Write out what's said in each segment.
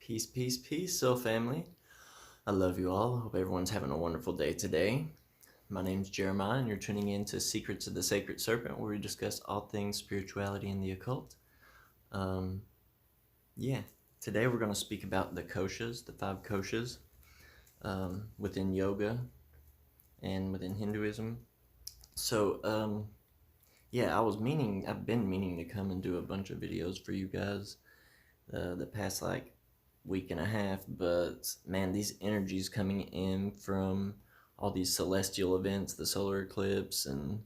Peace, peace, peace, soul family. I love you all. Hope everyone's having a wonderful day today. My name's Jeremiah, and you're tuning in to Secrets of the Sacred Serpent, where we discuss all things spirituality and the occult. Today we're going to speak about the Koshas, the 5 Koshas, within yoga and within Hinduism. So, I've been meaning to come and do a bunch of videos for you guys the past week and a half, but man, these energies coming in from all these celestial events, the solar eclipse and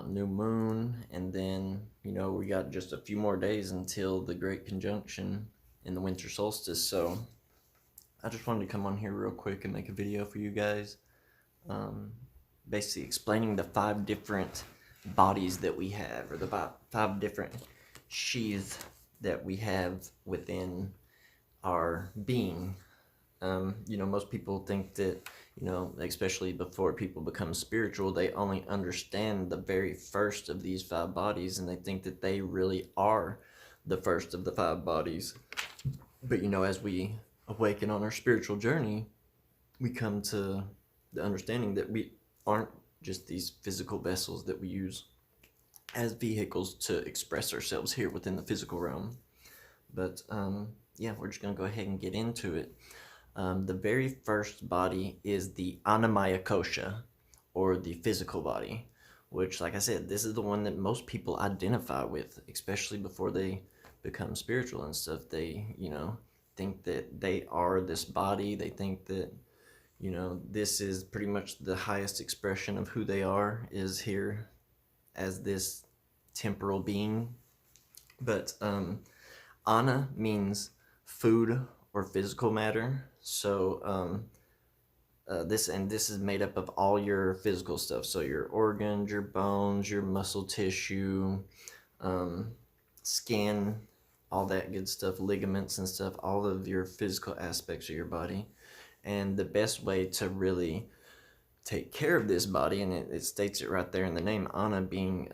new moon, and then we got just a few more days until the great conjunction in the winter solstice. So I just wanted to come on here real quick and make a video for you guys, basically explaining the 5 different bodies that we have, or the 5 different sheaths that we have within our being. Most people think that, especially before people become spiritual, they only understand the very first of these 5 bodies, and they think that they really are the first of the 5 bodies. But, as we awaken on our spiritual journey, we come to the understanding that we aren't just these physical vessels that we use as vehicles to express ourselves here within the physical realm. But, we're just going to go ahead and get into it. The very first body is the Annamaya Kosha, or the physical body, which, like I said, this is the one that most people identify with, especially before they become spiritual and stuff. They, think that they are this body. They think that, this is pretty much the highest expression of who they are, is here as this temporal being. But Anna means food or physical matter. So this is made up of all your physical stuff. So your organs, your bones, your muscle tissue, skin, all that good stuff, ligaments and stuff, all of your physical aspects of your body. And the best way to really take care of this body, and it states it right there in the name, Anna being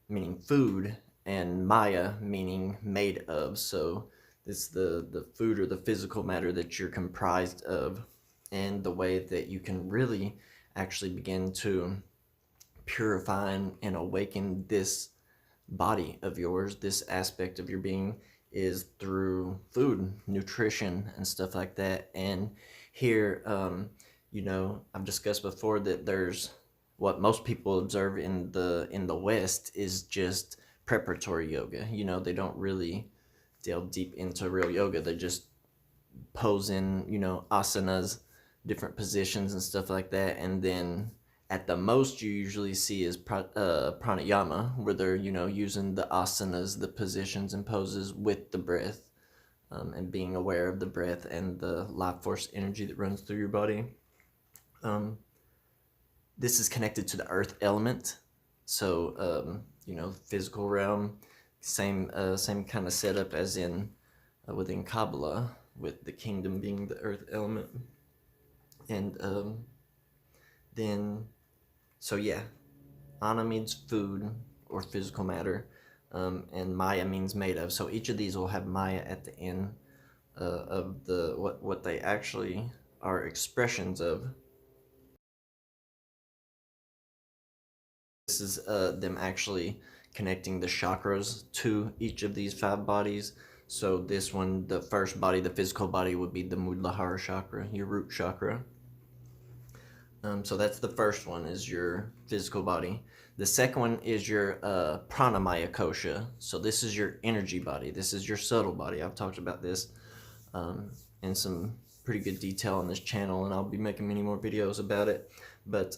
meaning food, and Maya meaning made of. So it's the food or the physical matter that you're comprised of, and the way that you can really actually begin to purify and awaken this body of yours, this aspect of your being, is through food, nutrition, and stuff like that. And here, I've discussed before that there's what most people observe in the West is just preparatory yoga. They don't really delve deep into real yoga. They just pose in, asanas, different positions and stuff like that. And then at the most you usually see is pranayama, where they're, using the asanas, the positions and poses with the breath, and being aware of the breath and the life force energy that runs through your body. This is connected to the earth element. So, physical realm, same kind of setup as in within Kabbalah, with the kingdom being the earth element. And Anna means food or physical matter, and Maya means made of. So each of these will have Maya at the end of what they actually are expressions of. This is them actually connecting the chakras to each of these 5 bodies. So this one, the first body, the physical body, would be the Muladhara chakra, your root chakra. So that's the first one, is your physical body. The second one is your Pranamaya Kosha. So this is your energy body. This is your subtle body. I've talked about this in some pretty good detail on this channel, and I'll be making many more videos about it. But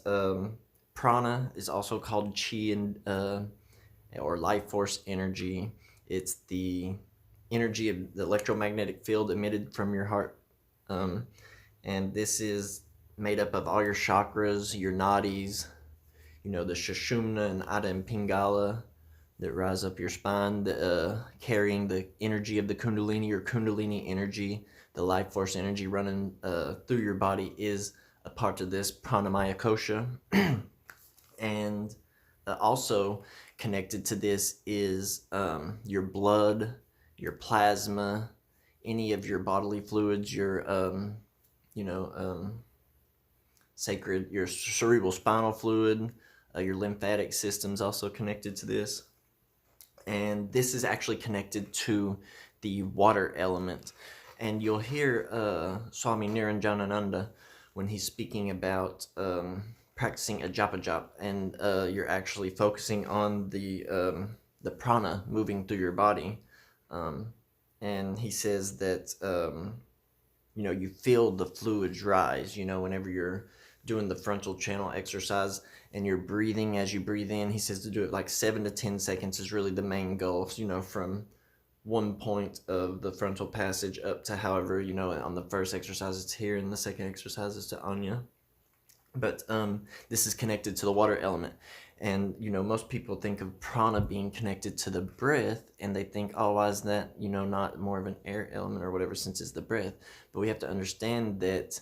prana is also called chi, and or life force energy. It's the energy of the electromagnetic field emitted from your heart, and this is made up of all your chakras, your nadis, the Sushumna and Ada and Pingala that rise up your spine, carrying the energy of the Kundalini, or Kundalini energy, the life force energy running through your body, is a part of this Pranamaya Kosha. And also connected to this is your blood, your plasma, any of your bodily fluids, your you know, sacred, your cerebral spinal fluid, your lymphatic system's also connected to this. And this is actually connected to the water element. And you'll hear Swami Niranjanananda when he's speaking about practicing a japa jap, and you're actually focusing on the prana moving through your body. And he says that you feel the fluids rise, whenever you're doing the frontal channel exercise and you're breathing as you breathe in. He says to do it like 7 to 10 seconds is really the main goal, from one point of the frontal passage up to however, on the first exercise it's here and the second exercise is to Anya. But this is connected to the water element. And, most people think of prana being connected to the breath, and they think, oh, why is that, not more of an air element or whatever, since it's the breath. But we have to understand that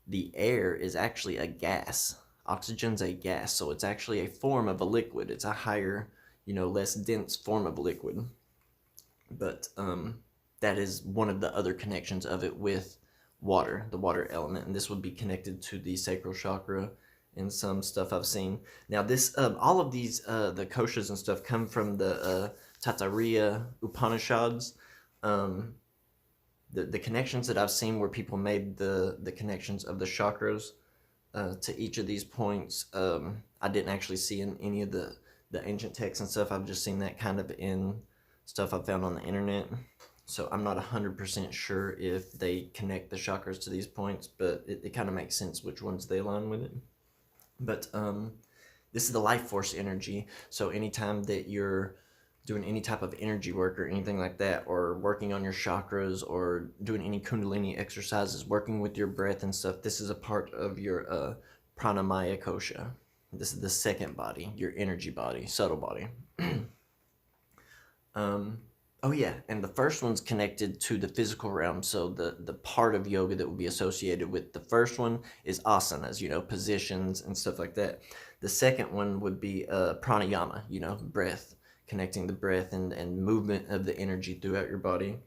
the air is actually a gas. Oxygen's a gas, so it's actually a form of a liquid. It's a higher, less dense form of liquid. But that is one of the other connections of it with water, the water element, and this would be connected to the sacral chakra and some stuff I've seen. Now this, all of these, the koshas and stuff come from the Taittiriya Upanishads. The connections that I've seen where people made the connections of the chakras to each of these points, I didn't actually see in any of the ancient texts and stuff. I've just seen that kind of in stuff I found on the internet. So I'm not 100% sure if they connect the chakras to these points, but it kind of makes sense which ones they align with it. But this is the life force energy. So anytime that you're doing any type of energy work or anything like that, or working on your chakras or doing any kundalini exercises, working with your breath and stuff, this is a part of your pranamaya kosha. This is the second body, your energy body, subtle body. Oh yeah, and the first one's connected to the physical realm. So the part of yoga that would be associated with the first one is asanas, positions and stuff like that. The second one would be pranayama, breath, connecting the breath and movement of the energy throughout your body.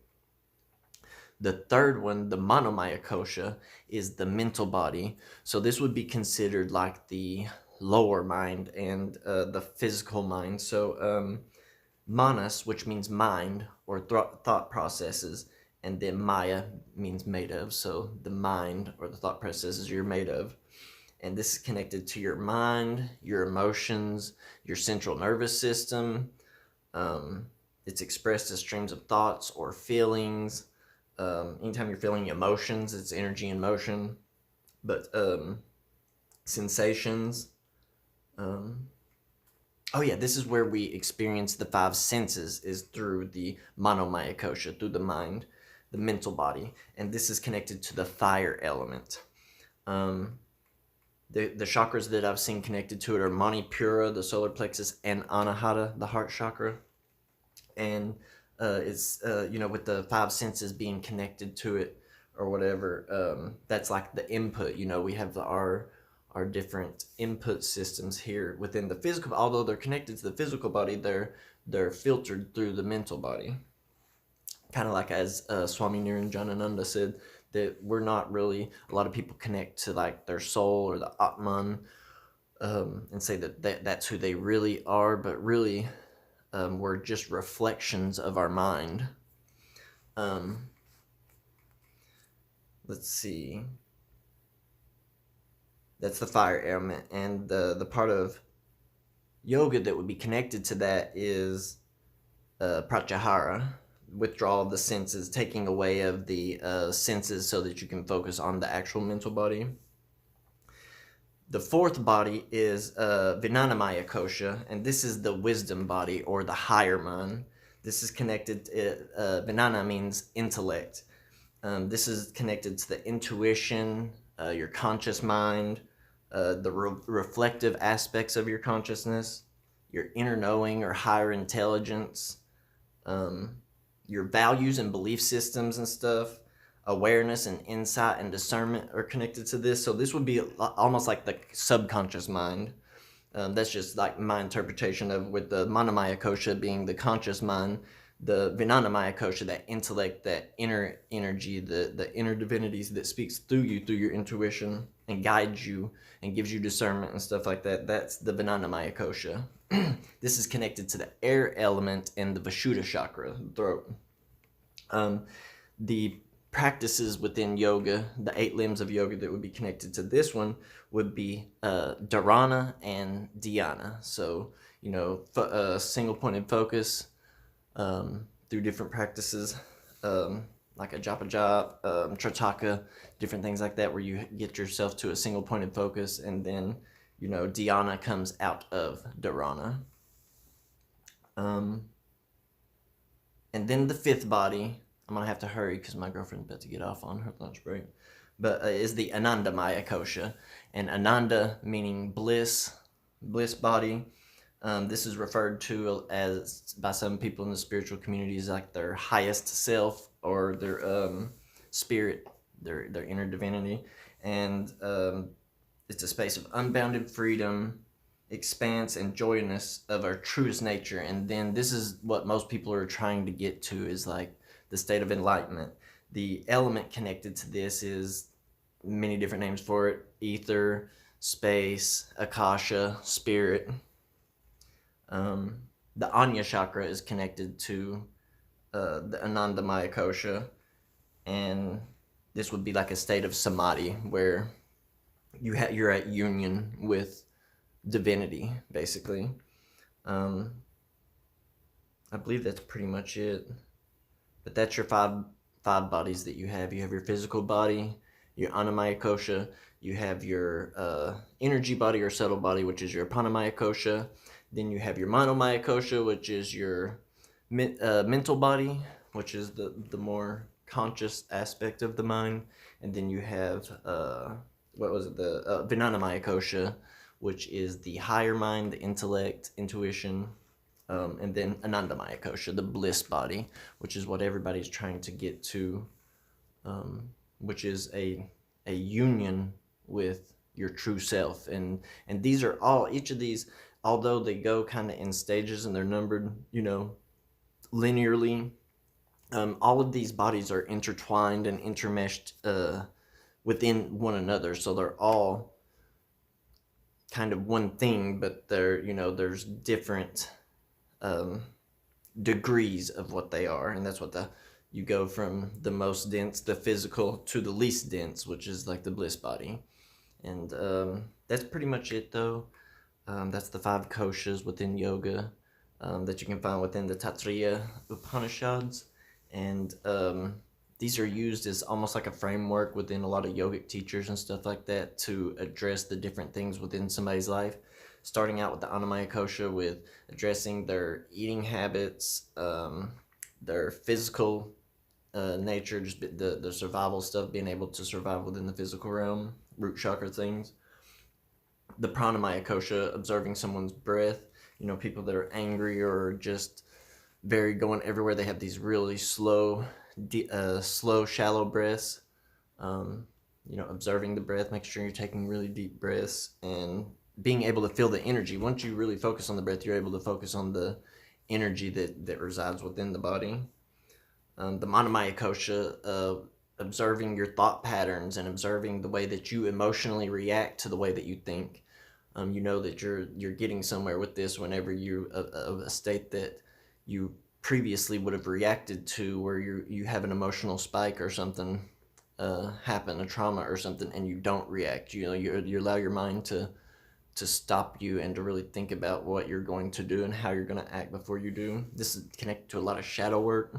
The third one, the manomaya kosha, is the mental body. So this would be considered like the lower mind and the physical mind. So manas, which means mind or thought processes, and then maya means made of. So the mind or the thought processes you're made of. And this is connected to your mind, your emotions, your central nervous system. It's expressed as streams of thoughts or feelings. Anytime you're feeling emotions, it's energy in motion. But sensations. Oh yeah, this is where we experience the five senses, is through the manomaya kosha, through the mind, the mental body. And this is connected to the fire element. The chakras that I've seen connected to it are Manipura, the solar plexus, and Anahata, the heart chakra. And it's, with the five senses being connected to it or whatever, that's like the input. We have our different input systems here within the physical. Although they're connected to the physical body, they're filtered through the mental body. Kind of like as Swami Niranjanananda said, that we're not really, a lot of people connect to like their soul or the Atman, and say that's who they really are, but really we're just reflections of our mind. Let's see. That's the fire element, and the part of yoga that would be connected to that is pratyahara, withdrawal of the senses, taking away of the senses so that you can focus on the actual mental body. The fourth body is Vijnanamaya kosha, and this is the wisdom body or the higher mind. This is connected, Vijnana means intellect. This is connected to the intuition, your conscious mind, the reflective aspects of your consciousness, your inner knowing or higher intelligence, your values and belief systems and stuff, awareness and insight and discernment are connected to this. So this would be almost like the subconscious mind. That's just like my interpretation of, with the Manomaya kosha being the conscious mind, the Vijnanamaya Kosha, that intellect, that inner energy, the inner divinities that speaks through you, through your intuition, and guides you and gives you discernment and stuff like that. That's the Vijnanamaya Kosha. This is connected to the air element and the Vishuddha chakra, the throat. The practices within yoga, the 8 limbs of yoga that would be connected to this one would be dharana and dhyana. So, single pointed focus through different practices, like a japa jap, trataka, different things like that, where you get yourself to a single pointed focus, and then, dhyana comes out of dharana. And then the 5th body, I'm going to have to hurry because my girlfriend's about to get off on her lunch break, but is the Anandamaya Kosha. And Ananda meaning bliss body. This is referred to as, by some people in the spiritual communities, like their highest self, or their spirit, their inner divinity. And it's a space of unbounded freedom, expanse, and joyousness of our truest nature. And then this is what most people are trying to get to, is like the state of enlightenment. The element connected to this is many different names for it: ether, space, akasha, spirit. The Anya chakra is connected to the Anandamaya Kosha, and this would be like a state of samadhi where you're at union with divinity, basically. I believe that's pretty much it. But that's your five bodies that you have. You have your physical body, your Annamaya Kosha. You have your energy body or subtle body, which is your Apanamaya Kosha. Then you have your Manomaya Kosha, which is your mental body, which is the more conscious aspect of the mind. And then you have, the Vijnanamaya Kosha, which is the higher mind, the intellect, intuition. And then Anandamaya Kosha, the bliss body, which is what everybody's trying to get to, which is a union with your true self. And these are all, each of these, although they go kind of in stages and they're numbered, linearly, all of these bodies are intertwined and intermeshed within one another. So they're all kind of one thing, but they're, there's different degrees of what they are. And that's what you go from the most dense, the physical, to the least dense, which is like the bliss body. And that's pretty much it, though. That's the 5 koshas within yoga that you can find within the Taittiriya Upanishads. And these are used as almost like a framework within a lot of yogic teachers and stuff like that to address the different things within somebody's life. Starting out with the Annamaya Kosha, with addressing their eating habits, their physical nature, just the survival stuff, being able to survive within the physical realm, root chakra things. The Pranamaya Kosha, observing someone's breath. People that are angry or just very going everywhere, they have these really slow, shallow breaths. Observing the breath, making sure you're taking really deep breaths, and being able to feel the energy. Once you really focus on the breath, you're able to focus on the energy that resides within the body. The Manomaya Kosha, observing your thought patterns and observing the way that you emotionally react to the way that you think. That you're getting somewhere with this whenever you of a state that you previously would have reacted to, where you have an emotional spike or something happen, a trauma or something, and you don't react. You allow your mind to stop you and to really think about what you're going to do and how you're going to act before you do. This is connected to a lot of shadow work.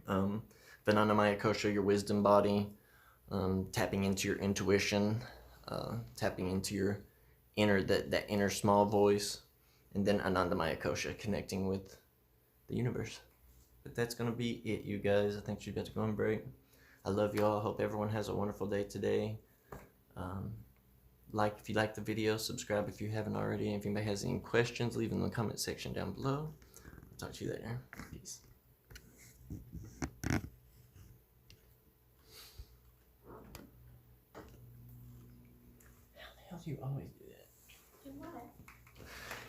Vijnanamaya Kosha, your wisdom body, tapping into your intuition, tapping into your that inner small voice. And then Anandamaya Kosha, connecting with the universe. But that's going to be it, you guys. I think you've got to go on break. I love y'all. I hope everyone has a wonderful day today. If you like the video, subscribe if you haven't already. And if anybody has any questions, leave them in the comment section down below. I'll talk to you later. Peace. How the hell do you always